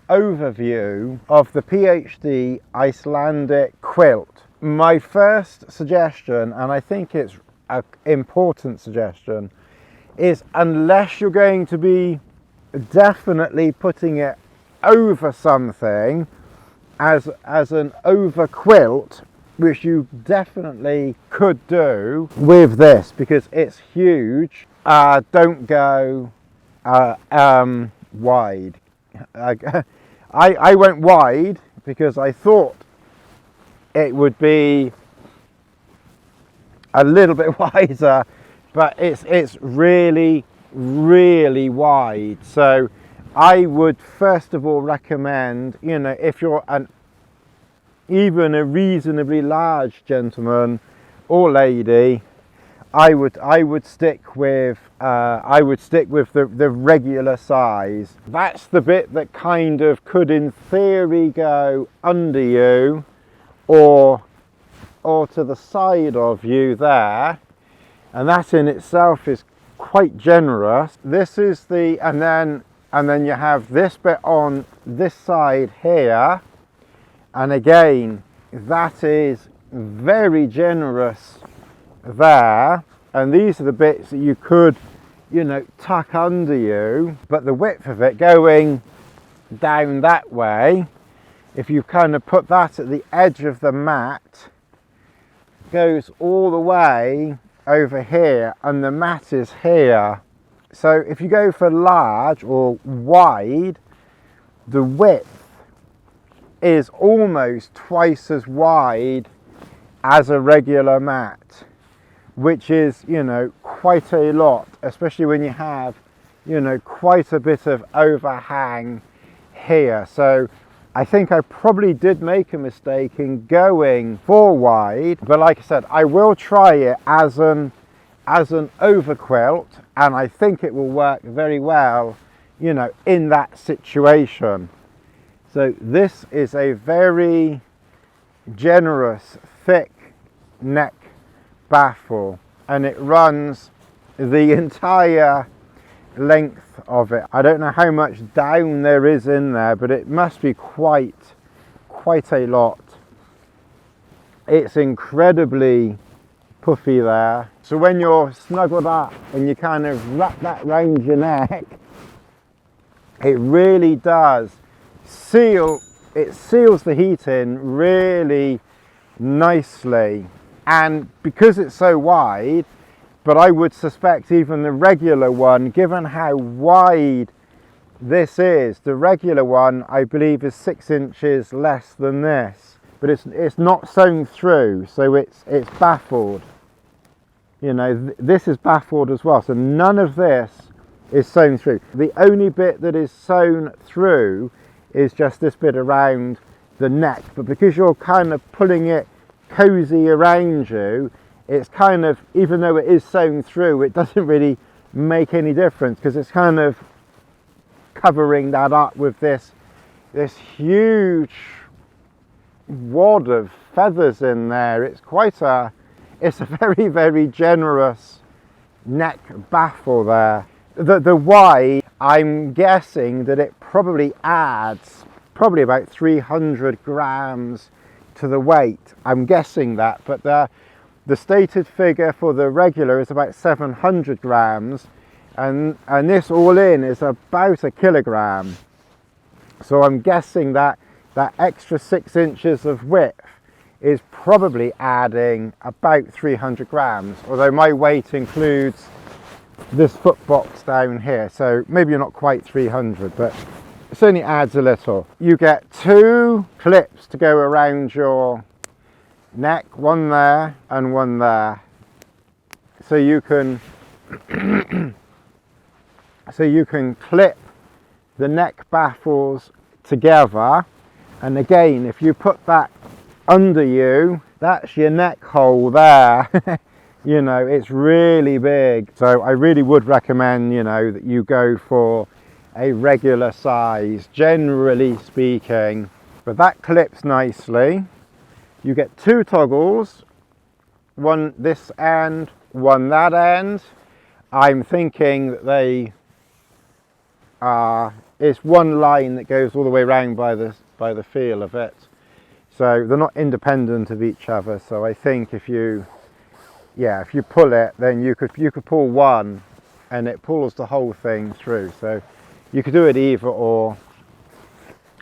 overview of the PhD Icelandic quilt. My first suggestion, and I think it's an important suggestion, is unless you're going to be definitely putting it over something as an over quilt, which you definitely could do with this because it's huge, don't go wide. I went wide because I thought it would be a little bit wider, but it's really wide. So I would first of all recommend, you know, if you're even a reasonably large gentleman or lady, I would stick with the regular size. That's the bit that kind of could in theory go under you or to the side of you there, and that in itself is quite generous. This is the, and then you have this bit on this side here, and again that is very generous there, and these are the bits that you could, you know, tuck under you. But the width of it going down that way, if you kind of put that at the edge of the mat, goes all the way over here, and the mat is here. So if you go for large or wide, the width is almost twice as wide as a regular mat, which is, you know, quite a lot, especially when you have, you know, quite a bit of overhang here. So I think I probably did make a mistake in going for wide, but like I said, I will try it as an over quilt, and I think it will work very well, you know, in that situation. So this is a very generous thick neck baffle, and it runs the entire length of it. I don't know how much down there is in there, but it must be quite a lot. It's incredibly puffy there, so when you're snuggled up and you kind of wrap that round your neck, it really does seal, it seals the heat in really nicely. And because it's so wide, but I would suspect even the regular one, given how wide this is, the regular one I believe is 6 inches less than this, but it's not sewn through, so it's baffled. You know, this is baffled as well, so none of this is sewn through. The only bit that is sewn through is just this bit around the neck, but because you're kind of pulling it cozy around you, it's kind of, even though it is sewn through, it doesn't really make any difference because it's kind of covering that up with this huge wad of feathers in there. It's a very generous neck baffle there. The wide, I'm guessing that it probably adds about 300 grams to the weight. I'm guessing that, but the stated figure for the regular is about 700 grams, and this all in is about a kilogram. So I'm guessing that extra 6 inches of width is probably adding about 300 grams, although my weight includes this foot box down here, so maybe not quite 300, but it certainly adds a little. You get 2 clips to go around your neck, one there and one there, so you can clip the neck baffles together. And again, if you put that under you, that's your neck hole there. You know, it's really big, so I really would recommend, you know, that you go for a regular size, generally speaking. But that clips nicely. You get 2 toggles, one this end, one that end. I'm thinking that they are it's one line that goes all the way around by the feel of it. So they're not independent of each other. So I think if you pull it, then you could pull one and it pulls the whole thing through. So you could do it either or.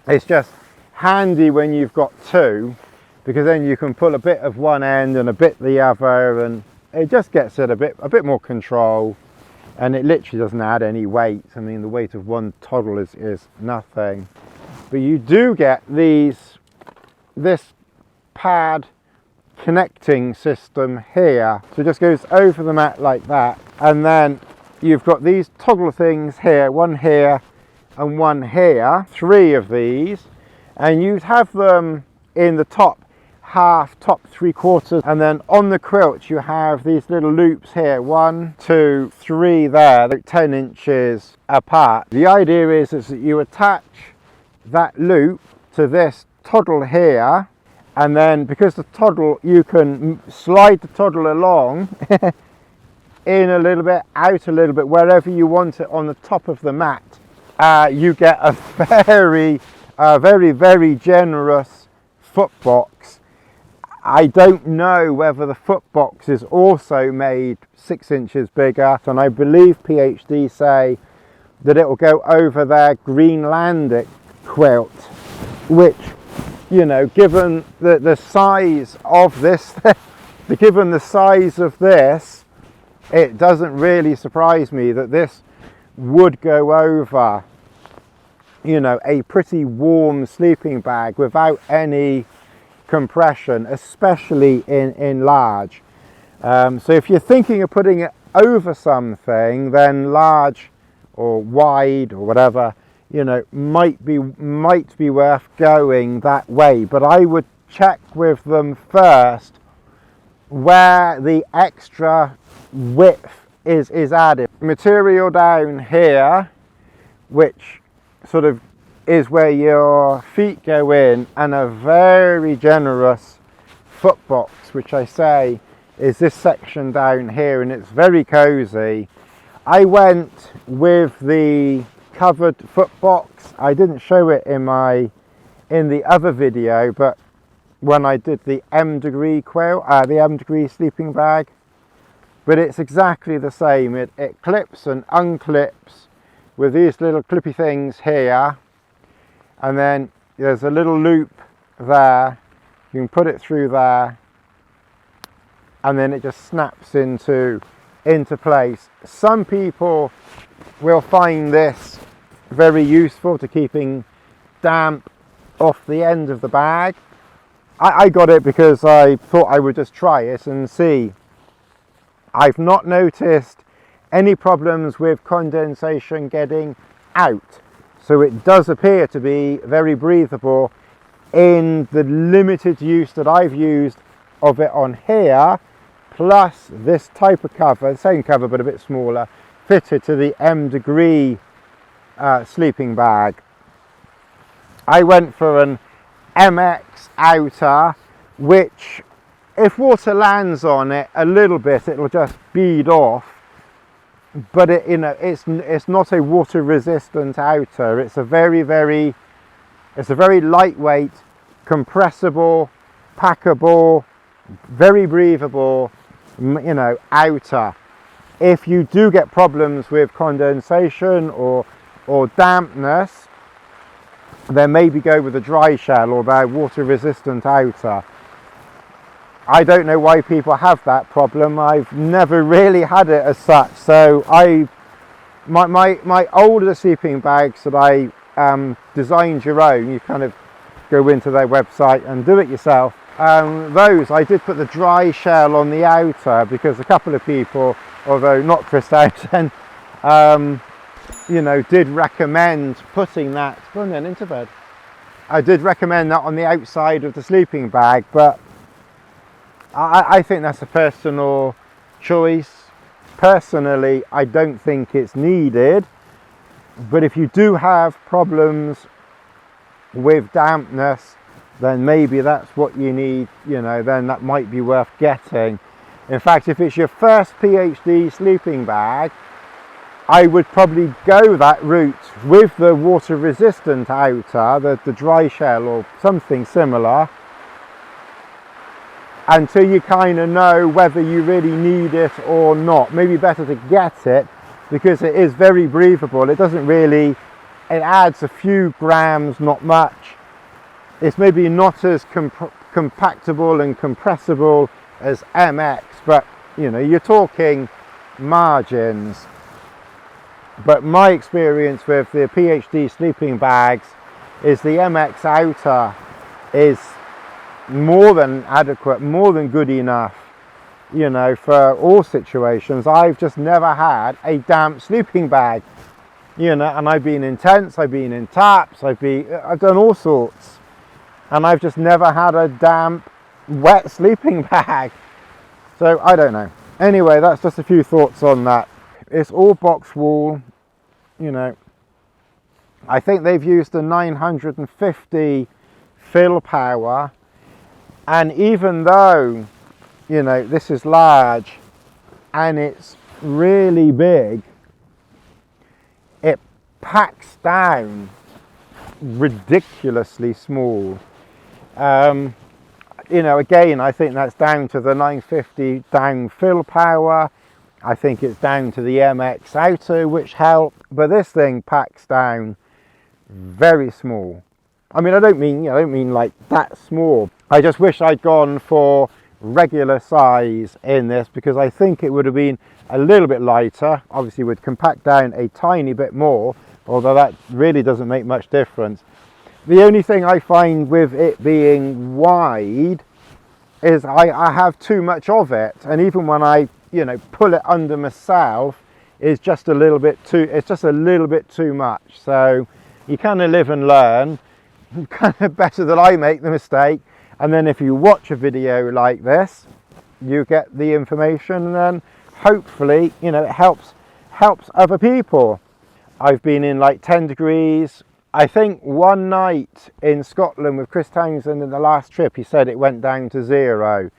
It's just handy when you've got two, because then you can pull a bit of one end and a bit the other, and it just gets it a bit more control, and it literally doesn't add any weight. I mean, the weight of one toddle is nothing. But you do get this pad connecting system here. So it just goes over the mat like that, and then you've got these toggle things here, one here and one here, 3 of these, and you'd have them in the top half, top 3/4, and then on the quilt you have these little loops here, 1, 2, 3 there, they're 10 inches apart. The idea is that you attach that loop to this toddle here, and then because the toddle, you can slide the toddle along in a little bit, out a little bit, wherever you want it on the top of the mat. You get a very, very generous foot box. I don't know whether the foot box is also made 6 inches bigger, and I believe PhD say that it will go over their Greenlandic quilt, which, you know, given the size of this, given the size of this, it doesn't really surprise me that this would go over, you know, a pretty warm sleeping bag without any compression, especially in large. So if you're thinking of putting it over something, then large or wide or whatever, you know, might be worth going that way. But I would check with them first where the extra width is added. Material down here, which sort of is where your feet go in, and a very generous foot box, which I say is this section down here, and it's very cozy. I went with the covered foot box. I didn't show it in the other video, but when I did the M-degree quilt, the M-degree sleeping bag, but it's exactly the same. It clips and unclips with these little clippy things here, and then there's a little loop there. You can put it through there, and then it just snaps into place. Some people will find this very useful to keeping damp off the end of the bag. I got it because I thought I would just try it and see. I've not noticed any problems with condensation getting out, so it does appear to be very breathable in the limited use that I've used of it on here, plus this type of cover, the same cover but a bit smaller, fitted to the M-degree sleeping bag. I went for an MX outer, which if water lands on it a little bit, it'll just bead off. But it, you know, it's not a water resistant outer. It's a very lightweight, compressible, packable, very breathable, you know, outer. If you do get problems with condensation or dampness, then maybe go with a dry shell or their water resistant outer. I don't know why people have that problem. I've never really had it as such. So my older sleeping bags that I designed your own, you kind of go into their website and do it yourself. Those I did put the dry shell on the outer because a couple of people, although not Chris Townsend, you know, did recommend putting that, go on then, into bed. I did recommend that on the outside of the sleeping bag, but I think that's a personal choice. Personally, I don't think it's needed, but if you do have problems with dampness, then maybe that's what you need, you know, then that might be worth getting. In fact, if it's your first PhD sleeping bag, I would probably go that route with the water resistant outer, the dry shell or something similar, until you kind of know whether you really need it or not. Maybe better to get it, because it is very breathable. It doesn't really, it adds a few grams, not much. It's maybe not as compactable and compressible as MX, but you know, you're talking margins. But my experience with the PhD sleeping bags is the MX outer is more than adequate, more than good enough, you know, for all situations. I've just never had a damp sleeping bag, you know, and I've been in tents, I've been in taps, I've done all sorts, and I've just never had a damp, wet sleeping bag. So I don't know. Anyway, that's just a few thoughts on that. It's all box wool, you know. I think they've used a 950 fill power, and even though, you know, this is large and it's really big, it packs down ridiculously small. You know, again, I think that's down to the 950 down fill power. I think it's down to the MX outer, which help, but this thing packs down very small. I mean, I don't mean like that small. I just wish I'd gone for regular size in this, because I think it would have been a little bit lighter. Obviously would compact down a tiny bit more, although that really doesn't make much difference. The only thing I find with it being wide is I have too much of it, and even when I, you know, pull it under myself, it's just a little bit too much. So you kind of live and learn. Kind of better that I make the mistake, and then if you watch a video like this, you get the information, and then hopefully, you know, it helps other people. I've been in like 10 degrees. I think one night in Scotland with Chris Townsend in the last trip, he said it went down to 0.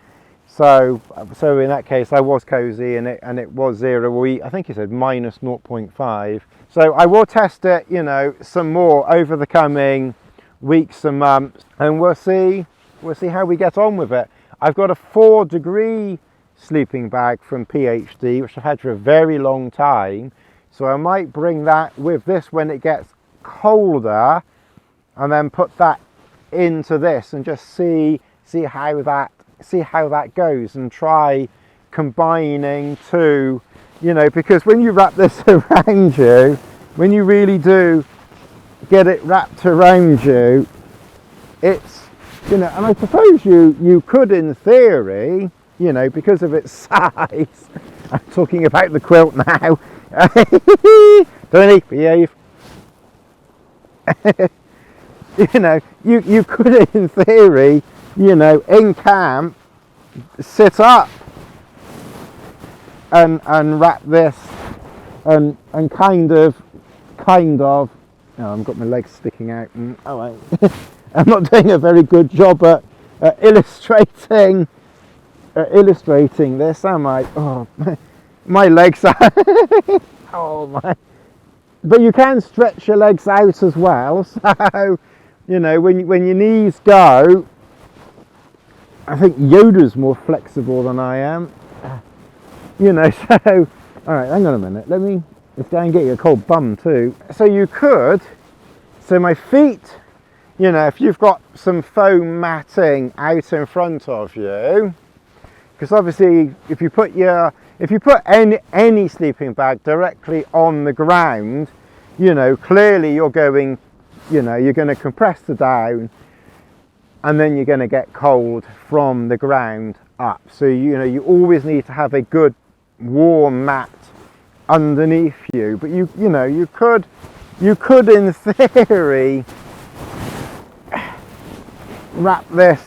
So in that case, I was cozy, and it was 0. I think he said minus 0.5. So I will test it, you know, some more over the coming weeks and months, and we'll see how we get on with it. I've got a 4 degree sleeping bag from PhD, which I've had for a very long time. So I might bring that with this when it gets colder, and then put that into this and just see how that goes, and try combining two, you know, because when you wrap this around you, when you really do get it wrapped around you, it's, you know, and I suppose you could in theory, you know, because of its size, I'm talking about the quilt now. Tony, behave. You know, you could in theory, you know, in camp, sit up and wrap this and kind of oh, I've got my legs sticking out, and oh, I'm not doing a very good job at illustrating this, am I? Oh, my legs are oh my. But you can stretch your legs out as well, so, you know, when your knees go, I think Yoda's more flexible than I am, you know, so, alright, hang on a minute, let's go and get you a cold bum too. So you could, so my feet, you know, if you've got some foam matting out in front of you, because obviously if you put any sleeping bag directly on the ground, you know, clearly you're going to compress the down, and then you're going to get cold from the ground up. So, you know, you always need to have a good warm mat underneath you. But you know, you could in theory wrap this.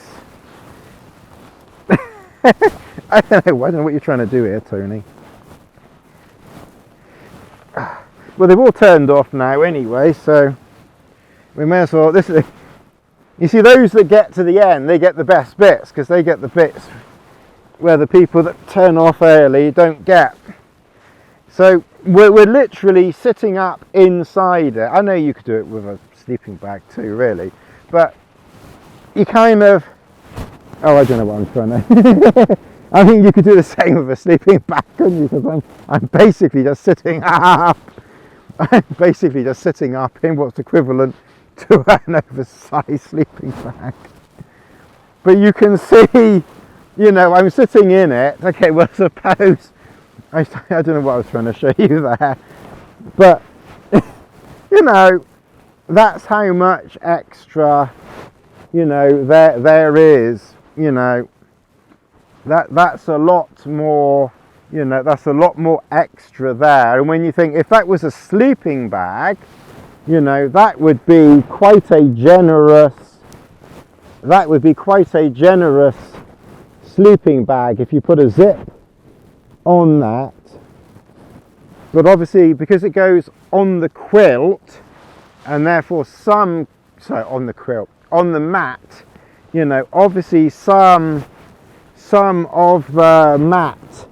I don't know what you're trying to do here, Tony. Well, they've all turned off now anyway, so we may as well. You see, those that get to the end, they get the best bits, because they get the bits where the people that turn off early don't get. So we're literally sitting up inside it. I know you could do it with a sleeping bag too, really, but you kind of, oh, I don't know what I'm trying to, I think you could do the same with a sleeping bag, couldn't you? Because I'm basically just sitting up. I'm basically just sitting up in what's equivalent to an oversized sleeping bag. But you can see, you know, I'm sitting in it. Okay, well, suppose, I don't know what I was trying to show you there, but, you know, that's how much extra, you know, there is, you know, that's a lot more, you know, that's a lot more extra there. And when you think, if that was a sleeping bag, you know, that would be quite a generous, sleeping bag if you put a zip on that. But obviously, because it goes on the quilt, and therefore on the mat, you know, obviously some of the mat,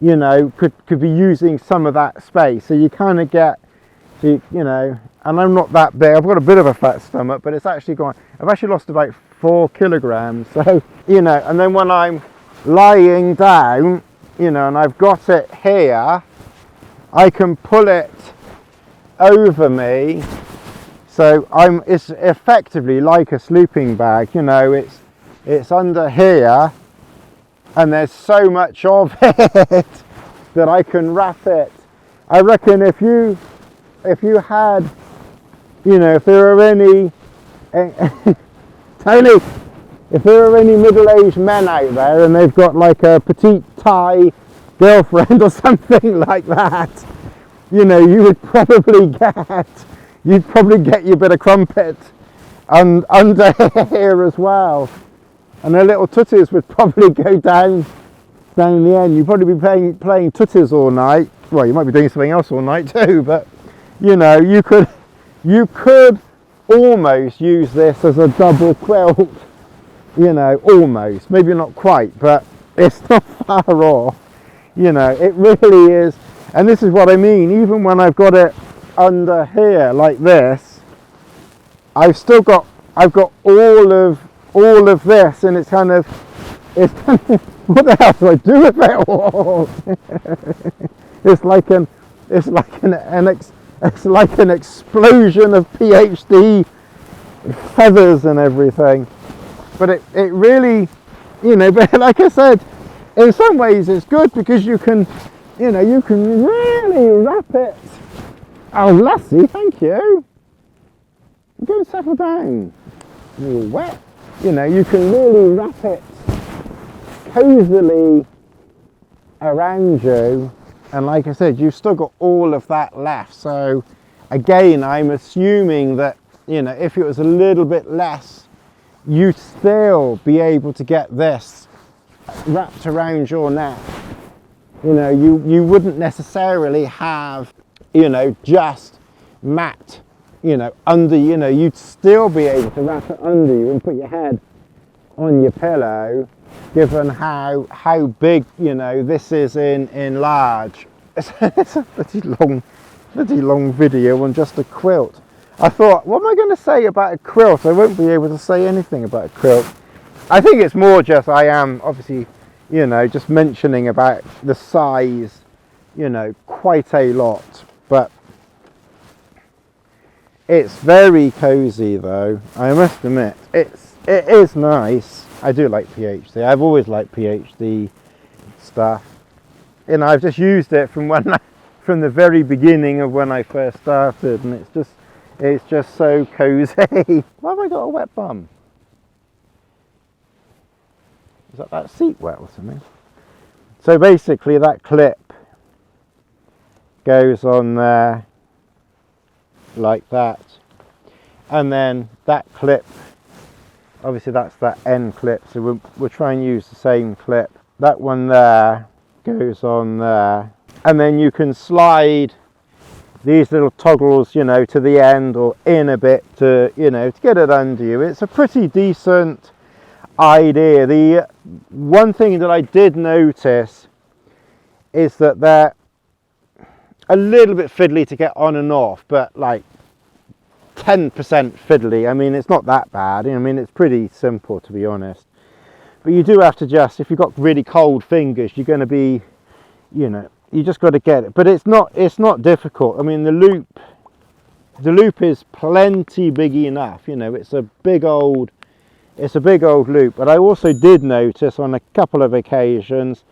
you know, could be using some of that space. So you kind of get, you know, and I'm not that big. I've got a bit of a fat stomach, but it's actually gone. I've actually lost about 4 kilograms. So, you know, and then when I'm lying down, you know, and I've got it here, I can pull it over me. So it's effectively like a sleeping bag, you know, it's under here, and there's so much of it that I can wrap it. I reckon if you had, you know, if there are any, Tony, if there are any middle-aged men out there and they've got like a petite Thai girlfriend or something like that, you know, you'd probably get your bit of crumpet and under here as well, and their little tutties would probably go down in the end. You'd probably be playing tutties all night. Well, you might be doing something else all night too, but you know, you could almost use this as a double quilt, you know, almost, maybe not quite, but it's not far off, you know, it really is. And this is what I mean, even when I've got it under here like this, I've got all of this, and it's kind of what the hell do I do with it all? It's like an explosion of PhD feathers and everything. But it really, you know, but like I said, in some ways it's good because you can, you know, you can really wrap it. Oh, lassie, thank you. Go and settle down. You're wet. You know, you can really wrap it cozily around you. And like I said, you've still got all of that left. So again, I'm assuming that, you know, if it was a little bit less, you'd still be able to get this wrapped around your neck. You know, you wouldn't necessarily have, you know, just mat, you know, under, you know, you'd still be able to wrap it under you and put your head on your pillow, given how big, you know, this is in large. It's a bloody long video on just a quilt. I thought, what am I going to say about a quilt? I won't be able to say anything about a quilt. I think it's more just, I am obviously, you know, just mentioning about the size, you know, quite a lot. But it's very cozy though, I must admit. It is nice. I do like PhD. I've always liked PhD stuff. You know, I've just used it from the very beginning of when I first started, and it's just so cozy. Why have I got a wet bum? Is that seat wet or something? So basically that clip goes on there like that, and then that clip, obviously that's that end clip, so we'll try and use the same clip. That one there goes on there, and then you can slide these little toggles, you know, to the end or in a bit to, you know, to get it under you. It's a pretty decent idea. The one thing that I did notice is that a little bit fiddly to get on and off, but like 10% fiddly. I mean, it's not that bad. I mean, it's pretty simple, to be honest. But you do have to just, if you've got really cold fingers, you're going to be, you know, you just got to get it. But it's not difficult. I mean, the loop is plenty big enough. You know, it's a big old loop. But I also did notice on a couple of occasions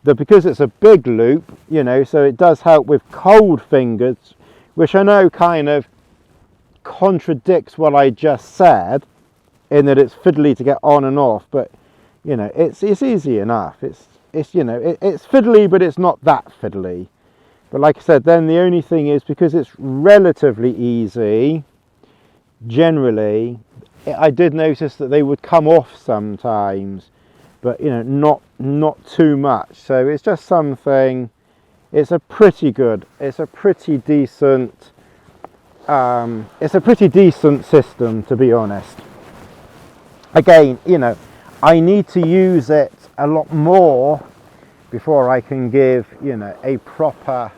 that because it's a big loop, you know, so it does help with cold fingers, which I know kind of contradicts what I just said, in that it's fiddly to get on and off. But you know, it's easy enough. It's you know, it's fiddly, but it's not that fiddly. But like I said, then the only thing is, because it's relatively easy, generally, I did notice that they would come off sometimes, but you know, not too much. So it's just something. It's a pretty decent. It's a pretty decent system, to be honest. Again, you know, I need to use it a lot more before I can give, you know, a proper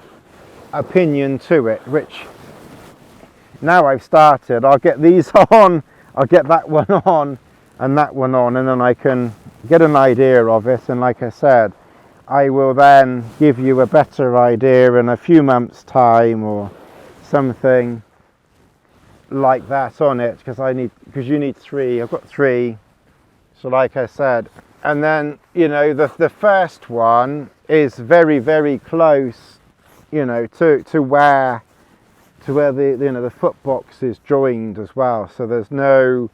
opinion to it, which now I've started, I'll get these on, I'll get that one on and that one on, and then I can get an idea of it. And like I said, I will then give you a better idea in a few months' time or something like that on it, because you need 3. I've got 3. So like I said, and then, you know, the first one is very, very close, you know, to where the, you know, the foot box is joined as well. So there's no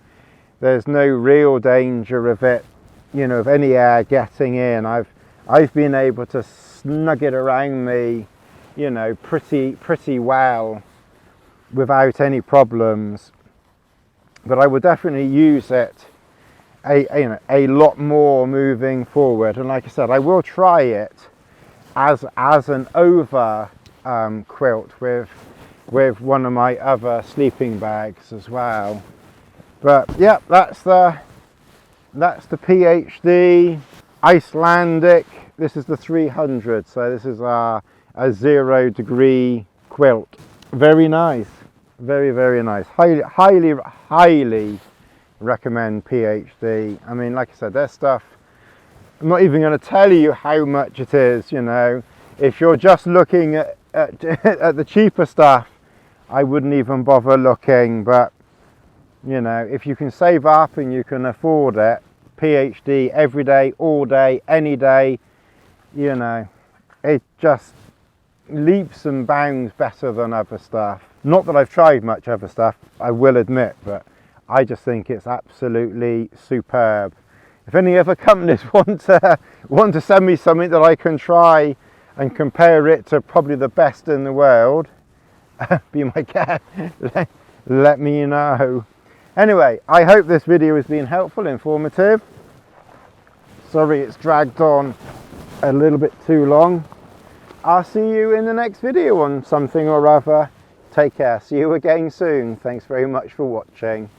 real danger of it, you know, of any air getting in. I've been able to snug it around me, you know, pretty well without any problems. But I would definitely use it a lot more moving forward. And like I said, I will try it as an over quilt with one of my other sleeping bags as well. But yeah, that's the PhD Icelandic. This is the 300, so this is a 0 degree quilt. Very nice, very, very nice. Highly recommend PhD. I mean, like I said, their stuff, I'm not even going to tell you how much it is. You know, if you're just looking at the cheaper stuff, I wouldn't even bother looking. But you know, if you can save up and you can afford it, PhD every day, all day, any day, you know, it just leaps and bounds better than other stuff. Not that I've tried much other stuff, I will admit, but I just think it's absolutely superb. If any other companies want to send me something that I can try and compare it to probably the best in the world, be my guest, let me know. Anyway, I hope this video has been helpful, informative. Sorry it's dragged on a little bit too long. I'll see you in the next video on something or other. Take care. See you again soon. Thanks very much for watching.